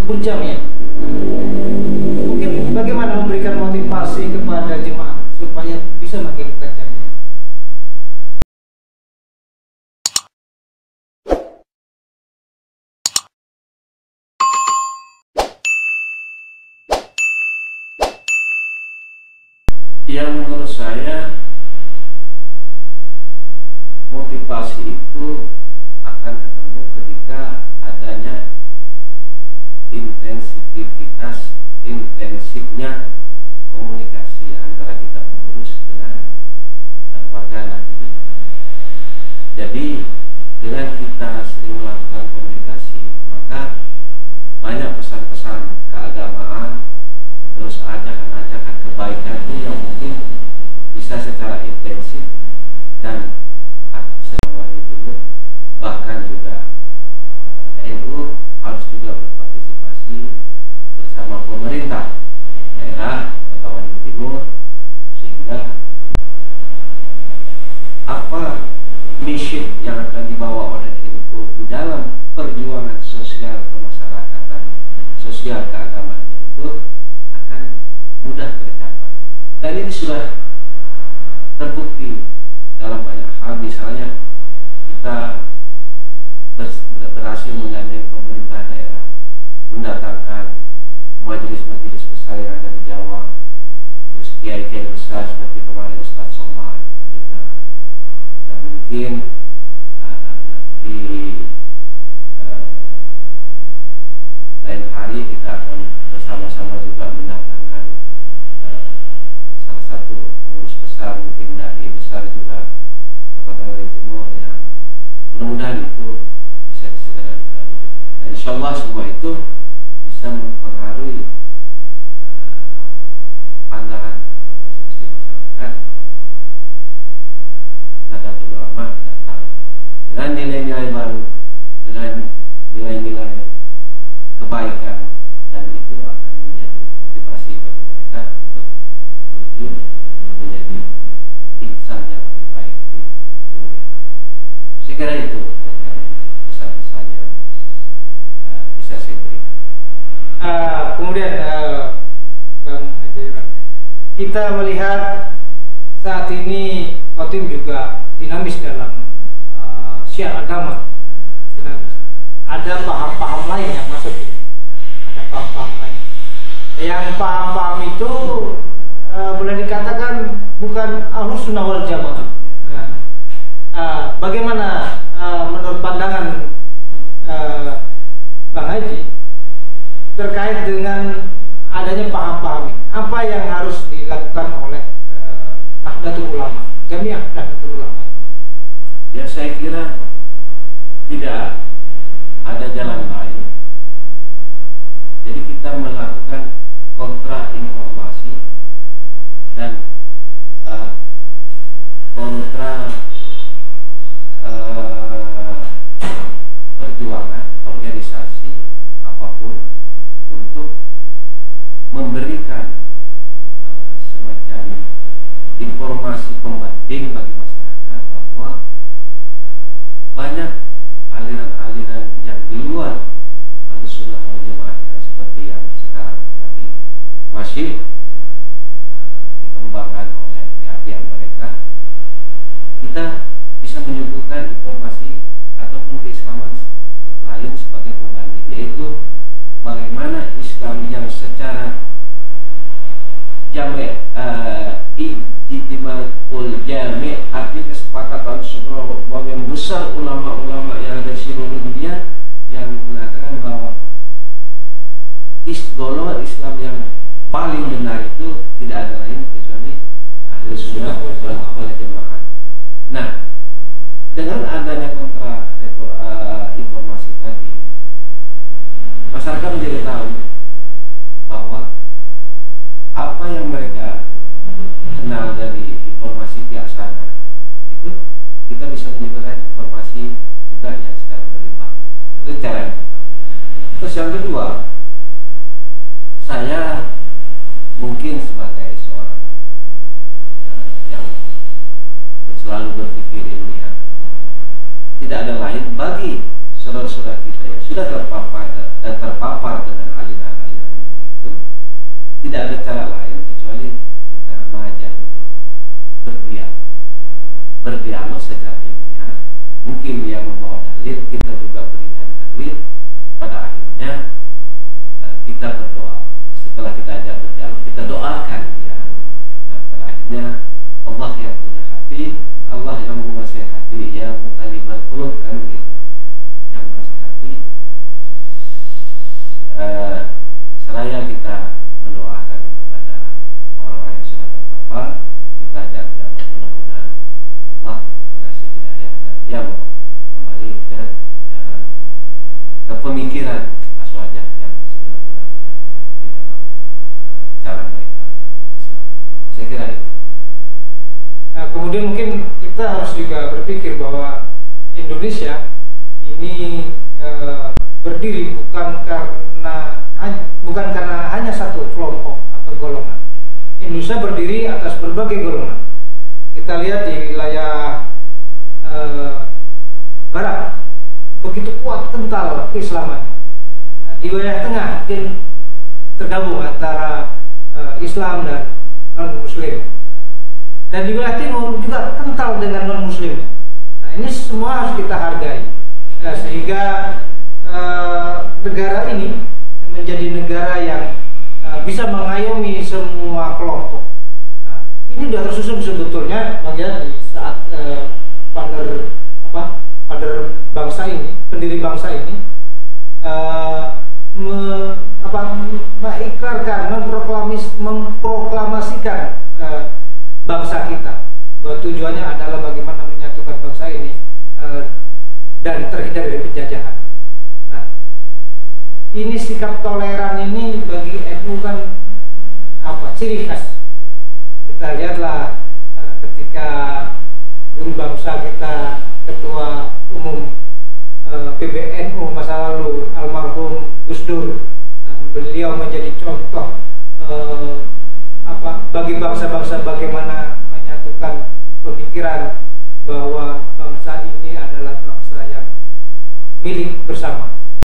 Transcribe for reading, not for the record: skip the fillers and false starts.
berjamaah. Mungkin bagaimana memberikan motivasi kepada jemaah supaya bisa menghidupkan jamaah. Yang menurut saya motivasi itu akan ketemu ketika adanya intensifnya komunikasi antara kita pengurus dengan warga Nahdlatul. Jadi dengan kita sering melakukan komunikasi, maka banyak pesan-pesan keagamaan, terus ajakan-ajakan kebaikan itu yang mungkin bisa secara intensif dan bahkan juga NU harus juga berpartisipasi bersama pemerintah daerah Kota Waringin Timur, sehingga apa misi yang akan dibawa oleh NU di dalam perjuangan sosial kemasyarakatan, sosial keagamaan itu akan mudah tercapai. Dan ini sudah terbukti dalam banyak hal, misalnya kita berhasil menggandeng pemerintah daerah mendatangkan majelis-majelis besar yang ada di Jawa, terus kiai-kiai besar seperti kemarin Ustadz Somad juga, dan mungkin di lain hari kita akan bersama-sama juga mendatangkan salah satu pengurus besar, mungkin dai besar juga ke Kota Waringin Timur, yang mudah-mudahan itu bisa segera dilanjutkan. Nah, insya Allah semua itu bisa mempengaruhi pandangan atau persepsi masyarakat Nahdlatul Ulama datang dengan nilai-nilai baru, dengan nilai-nilai kebaikan, dan itu akan menjadi motivasi bagi mereka untuk menuju menjadi insan yang lebih baik di dunia. Saya kira itu pesan-pesan yang bisa saya berikan. Kemudian Bang Haji, kita melihat saat ini Khotim juga dinamis dalam syiar agama, dinamis. Ada paham-paham lain yang masuk ini, ada paham-paham lain. Yang paham-paham itu boleh dikatakan bukan Ahlus Sunnah wal Jamaah. Bagaimana menurut pandangan Bang Haji terkait dengan adanya paham-paham ini? Apa yang harus dilakukan oleh Nahdlatul Ulama, Jamiah Nahdlatul Ulama? Ya, saya kira tidak ada jalan lain. Jadi kita melakukan kontra informasi dan kontra perjuangan organisasi apapun untuk memberikan semacam informasi pembanding bagi masyarakat bahwa banyak aliran-aliran yang di luar Ahlus Sunnah wal Jamaah yang seperti yang sekarang lagi masih dikembangkan oleh pihak-pihak mereka. Kita bisa menyuguhkan informasi ataupun keislaman lain sebagai pembanding, yaitu bagaimana Islam yang secara ijtimaul jami', arti kesepakatan sebagian besar ulama-ulama yang ada di seluruh dunia yang mengatakan bahwa golongan Islam yang paling benar itu tidak ada lain kecuali Ahlus Sunnah wal Jamaah. Nah, dengan adanya kontra informasi tadi, masyarakat menjadi tahu bahwa apa yang mereka kenal dari informasi pihak sana itu kita bisa menyebutkan informasi juga yang secara berimbang. Itu cara yang pertama. Terus yang kedua, saya mungkin sebagai seorang yang selalu berpikir ilmiah, tidak ada lain bagi saudara-saudara kita yang sudah terpapar dengan tidak ada cara lain kecuali kita mengajak untuk berdialog secara ilmiah. Mungkin dia membawa dalil, kita juga berikan dalil. Pada akhirnya kita berdoa. Setelah kita ajak berdialog, kita doakan dia. Nah, pada akhirnya Allah yang punya hati, Allah yang menguasai hati, yang muqallibal qulub, kan begitu, yang menguasai hati. Seraya kita mendoakan kepada orang-orang yang sudah terpapar, kita ajak dialog, mudah-mudahan Allah mengasih hidayah dan dia mau kembali ke jalan, ke pemikiran aswajah yang sebenar-benarnya di dalam cara mereka Islam. Saya kira itu. Nah, kemudian mungkin kita harus juga berpikir bahwa Indonesia ini berdiri bukan karena hanya satu kelompok atau golongan. Indonesia berdiri atas berbagai golongan. Kita lihat di wilayah barat begitu kuat kental keislamannya. Nah, di wilayah tengah mungkin tergabung antara Islam dan non-Muslim. Dan di wilayah timur juga kental dengan non-Muslimnya. Nah, ini semua harus kita hargai, ya, sehingga negara ini menjadi negara yang bisa mengayomi semua kelompok. Nah, ini sudah tersusun sebetulnya, bagian di saat founder bangsa ini, pendiri bangsa ini mengikrarkan, memproklamasikan bangsa kita, bahwa tujuannya adalah bagaimana menyatukan bangsa ini dan terhindar dari penjajahan. Nah, ini sikap toleran ini bagi NU kan ciri khas. Kita lihatlah ketika guru bangsa kita, ketua umum PBNU masa lalu almarhum Gus Dur, beliau menjadi contoh bagi bangsa-bangsa bagaimana menyatukan pemikiran bahwa bangsa ini adalah bangsa yang milik bersama.